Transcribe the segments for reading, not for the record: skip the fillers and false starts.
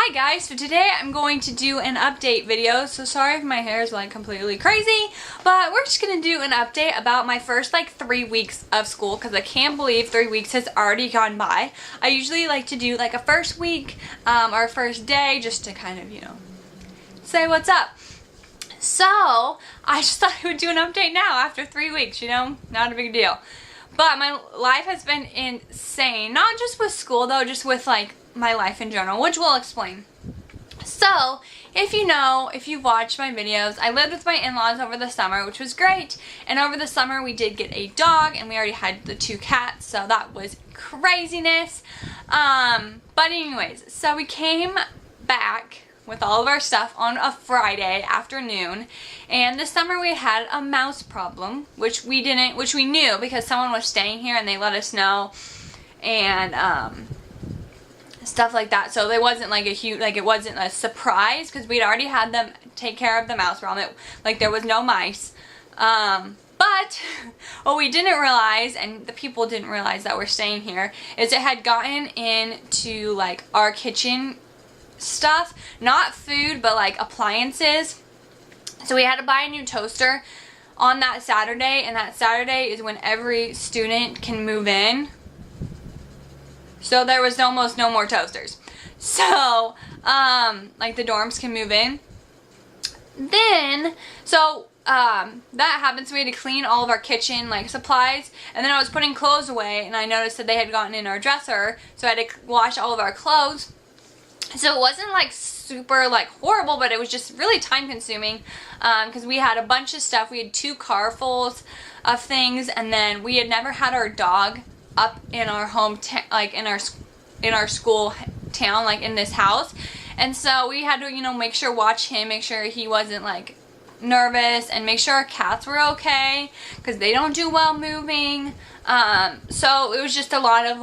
Hi guys, so today I'm going to do an update video. So sorry if my hair is like completely crazy, but we're just gonna do an update about my first like 3 weeks of school because I can't believe 3 weeks has already gone by. I usually like to do like a first week or first day just to kind of, say what's up. So I just thought I would do an update now after 3 weeks, not a big deal. But my life has been insane, not just with school though, just with like my life in general, which we'll explain. So, if you've watched my videos, I lived with my in-laws over the summer, which was great. And over the summer we did get a dog, and we already had the 2 cats, so that was craziness. But anyways, so we came back with all of our stuff on a Friday afternoon, and this summer we had a mouse problem, which we knew because someone was staying here and they let us know, and stuff like that. So it wasn't like it wasn't a surprise because we'd already had them take care of the mouse problem. There was no mice. But what we didn't realize, and the people didn't realize that we're staying here, is it had gotten into like our kitchen stuff, not food, but like appliances. So we had to buy a new toaster on that Saturday, and that Saturday is when every student can move in. So there was almost no more toasters. So, like the dorms can move in. Then, that happened, so we had to clean all of our kitchen, supplies. And then I was putting clothes away, and I noticed that they had gotten in our dresser. So I had to wash all of our clothes. So it wasn't, super, horrible, but it was just really time consuming. Because we had a bunch of stuff. We had 2 car fulls of things, and then we had never had our dog up in our in our school town, in this house. And so we had to, watch him, make sure he wasn't, nervous, and make sure our cats were okay, because they don't do well moving. So it was just a lot of,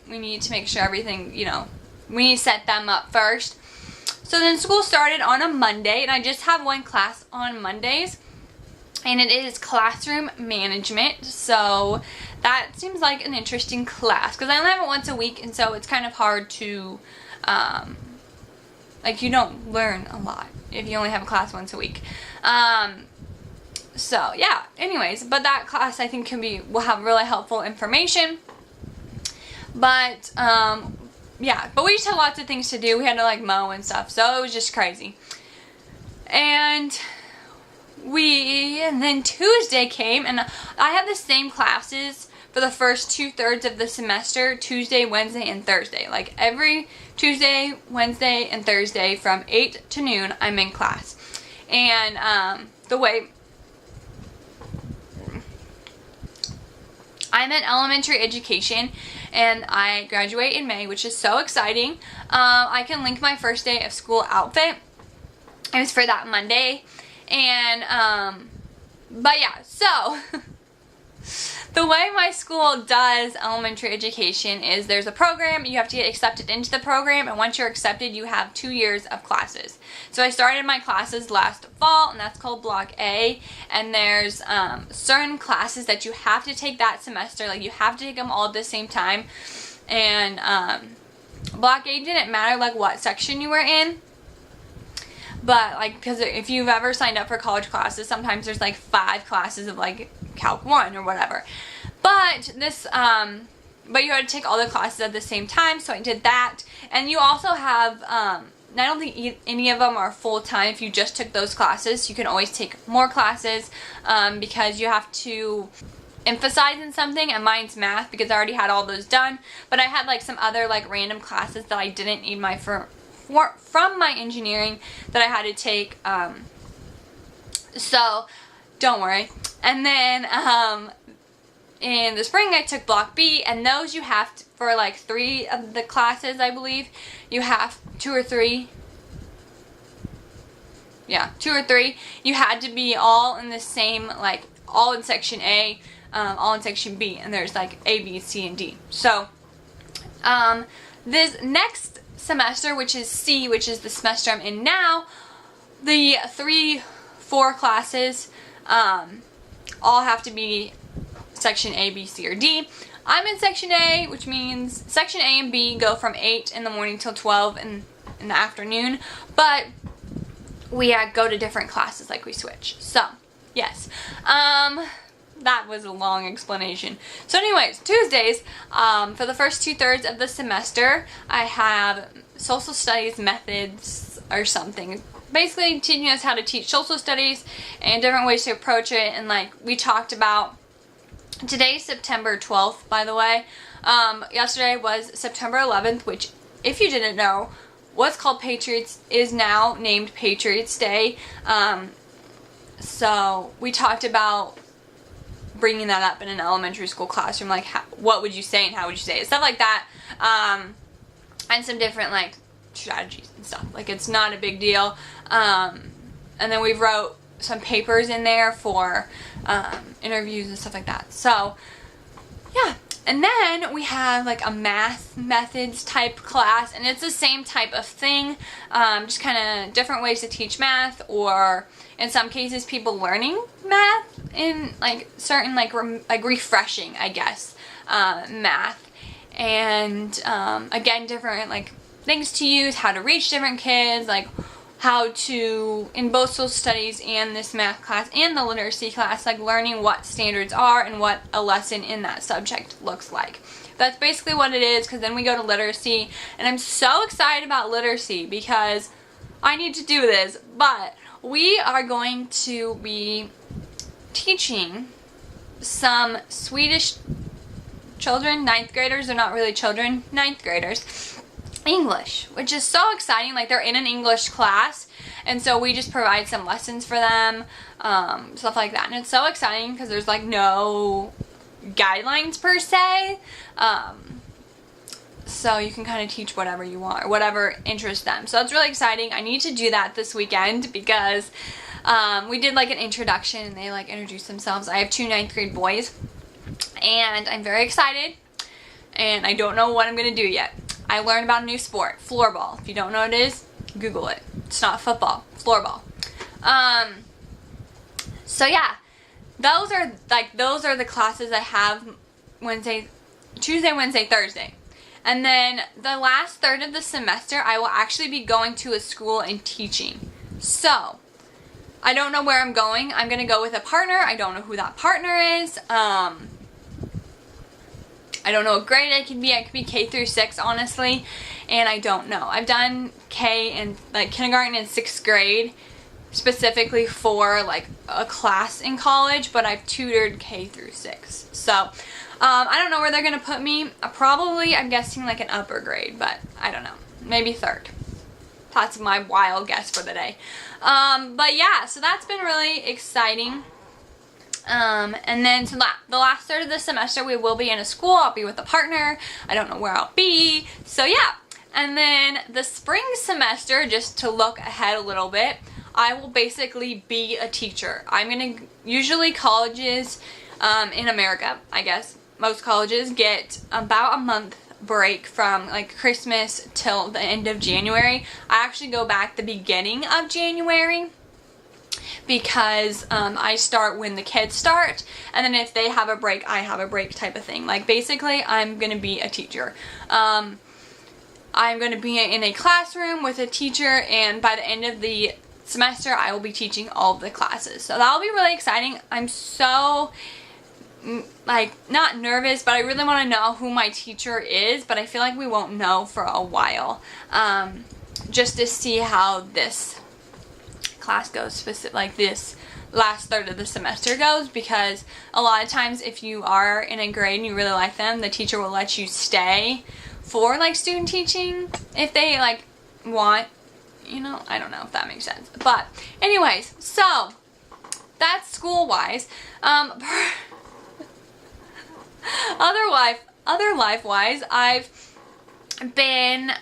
we need to make sure everything, we need to set them up first. So then school started on a Monday, and I just have 1 class on Mondays, and it is classroom management. So that seems like an interesting class because I only have it once a week, and so it's kind of hard to, you don't learn a lot if you only have a class once a week. So yeah, anyways, but that class I think will have really helpful information. But, yeah, but we just had lots of things to do. We had to mow and stuff, so it was just crazy. And then Tuesday came, and I have the same classes for the first 2/3 of the semester, Tuesday, Wednesday, and Thursday. Every Tuesday, Wednesday, and Thursday from 8 to noon, I'm in class. And I'm in elementary education, and I graduate in May, which is so exciting. I can link my first day of school outfit. It was for that Monday. And, but yeah, so the way my school does elementary education is there's a program, you have to get accepted into the program, and once you're accepted, you have 2 years of classes. So I started my classes last fall, and that's called Block A, and there's certain classes that you have to take that semester, you have to take them all at the same time. And Block A didn't matter what section you were in. But, because if you've ever signed up for college classes, sometimes there's, 5 classes of, Calc 1 or whatever. But this, but you had to take all the classes at the same time, so I did that. And you also have, I don't think any of them are full-time. If you just took those classes, you can always take more classes, because you have to emphasize in something, and mine's math, because I already had all those done. But I had, some other, random classes that I didn't need from my engineering that I had to take, so don't worry. And then in the spring I took Block B, and those you have to, for 3 of the classes, I believe you have 2 or 3, yeah, 2 or 3, you had to be all in the same, all in section A, all in section B, and there's A, B, C, and D. So this next semester, which is C, which is the semester I'm in now, the 3-4 classes all have to be section A, B, C, or D. I'm in section A, which means section A and B go from 8 in the morning till 12 in in the afternoon, but we go to different classes, like we switch. So, yes. That was a long explanation. So anyways, Tuesdays, for the first 2/3 of the semester, I have social studies methods or something. Basically teaching us how to teach social studies and different ways to approach it. And like we talked about, today's September 12th, by the way. Yesterday was September 11th, which, if you didn't know, what's called Patriots is now named Patriots Day. So we talked about bringing that up in an elementary school classroom, like what would you say and how would you say it, stuff like that, and some different like strategies and stuff. Like, it's not a big deal. And then we wrote some papers in there for interviews and stuff like that. So yeah. And then we have like a math methods type class, and it's the same type of thing, just kind of different ways to teach math, or in some cases people learning math in like certain like refreshing, I guess, math, and again, different like things to use, how to reach different kids, like how to, in both social studies and this math class and the literacy class, like learning what standards are and what a lesson in that subject looks like. That's basically what it is, because then we go to literacy, and I'm so excited about literacy because I need to do this, but we are going to be teaching some Swedish children, 9th graders, they're not really children, 9th graders, English, which is so exciting. Like, they're in an English class, and so we just provide some lessons for them, stuff like that, and it's so exciting because there's like no guidelines per se, so you can kind of teach whatever you want or whatever interests them. So that's really exciting. I need to do that this weekend because we did like an introduction and they like introduced themselves. I have 2 9th grade boys, and I'm very excited, and I don't know what I'm gonna do yet. I learned about a new sport, floorball. If you don't know what it is, Google it. It's not football, floorball. So yeah, those are the classes I have Tuesday, Wednesday, Thursday. And then the last third of the semester, I will actually be going to a school and teaching. So, I don't know where I'm going. I'm going to go with a partner. I don't know who that partner is. I don't know what grade I could be. I could be K through 6, honestly, and I don't know. I've done K and like kindergarten and 6th grade specifically for like a class in college, but I've tutored K through 6. So I don't know where they're gonna put me. Probably, I'm guessing like an upper grade, but I don't know. Maybe 3rd. That's my wild guess for the day. But yeah, so that's been really exciting. And then so the last third of the semester we will be in a school. I'll be with a partner. I don't know where I'll be. So yeah. And then the spring semester, just to look ahead a little bit, I will basically be a teacher. I'm gonna, usually colleges in America, I guess, most colleges get about a month break from like Christmas till the end of January. I actually go back the beginning of January, because I start when the kids start, and then if they have a break, I have a break type of thing. Like, basically, I'm going to be a teacher. I'm going to be in a classroom with a teacher, and by the end of the semester, I will be teaching all of the classes. So that'll be really exciting. I'm so, like, not nervous, but I really want to know who my teacher is, but I feel like we won't know for a while, just to see how this class goes, like this last third of the semester goes, because a lot of times if you are in a grade and you really like them, the teacher will let you stay for like student teaching if they like want, you know, I don't know if that makes sense. But anyways, so that's school wise. Other life wise, I've been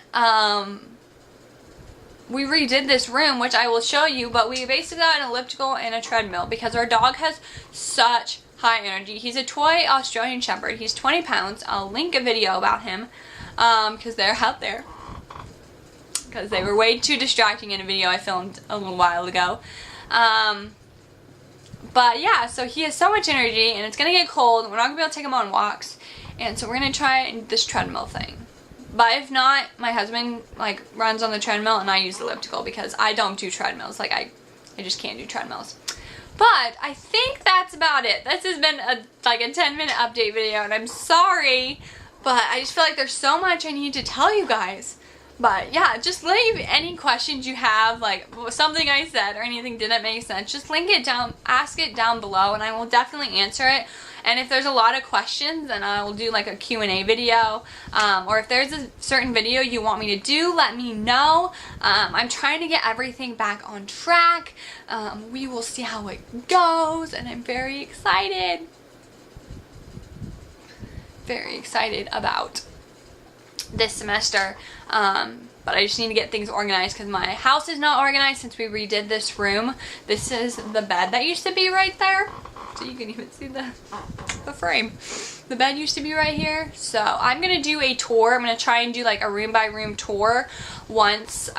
we redid this room, which I will show you, but we basically got an elliptical and a treadmill because our dog has such high energy. He's a toy Australian Shepherd. He's 20 pounds. I'll link a video about him because they're out there, because they were way too distracting in a video I filmed a little while ago. But yeah, so he has so much energy, and it's going to get cold, and we're not going to be able to take him on walks, and so we're going to try this treadmill thing. But if not, my husband like runs on the treadmill and I use the elliptical because I don't do treadmills. Like I just can't do treadmills. But I think that's about it. This has been a 10-minute update video, and I'm sorry, but I just feel like there's so much I need to tell you guys. But yeah, just leave any questions you have, like something I said or anything didn't make sense. Just link it down, ask it down below, and I will definitely answer it. And if there's a lot of questions, then I will do like a Q&A video. Or if there's a certain video you want me to do, let me know. I'm trying to get everything back on track. We will see how it goes, and I'm very excited. Very excited about this semester. But I just need to get things organized because my house is not organized since we redid this room. This is the bed that used to be right there. So you can even see the frame. The bed used to be right here. So I'm going to do a tour. I'm going to try and do like a room by room tour once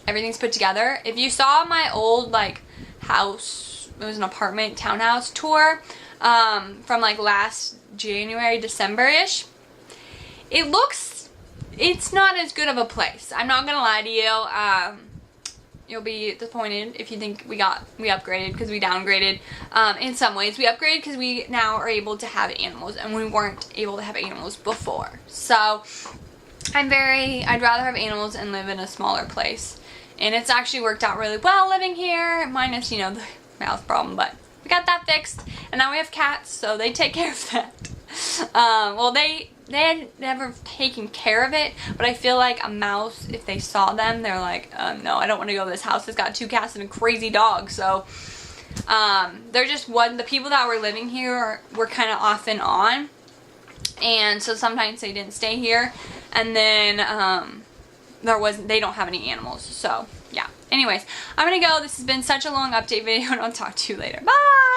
everything's put together. If you saw my old like house, it was an apartment townhouse tour from like last January, December-ish. It's not as good of a place. I'm not going to lie to you. You'll be disappointed if you think we upgraded because we downgraded. In some ways, we upgraded because we now are able to have animals, and we weren't able to have animals before. So I'd rather have animals and live in a smaller place. And it's actually worked out really well living here, minus, you know, the mouth problem, but we got that fixed. And now we have cats, so they take care of that. Well, they had never taken care of it, but I feel like a mouse, if they saw them, they're like, no, I don't want to go to this house. It's got 2 cats and a crazy dog. So they're just the people that were living here were kind of off and on, and so sometimes they didn't stay here, and then they don't have any animals. So yeah, anyways, I'm gonna go. This has been such a long update video, and I'll talk to you later. Bye.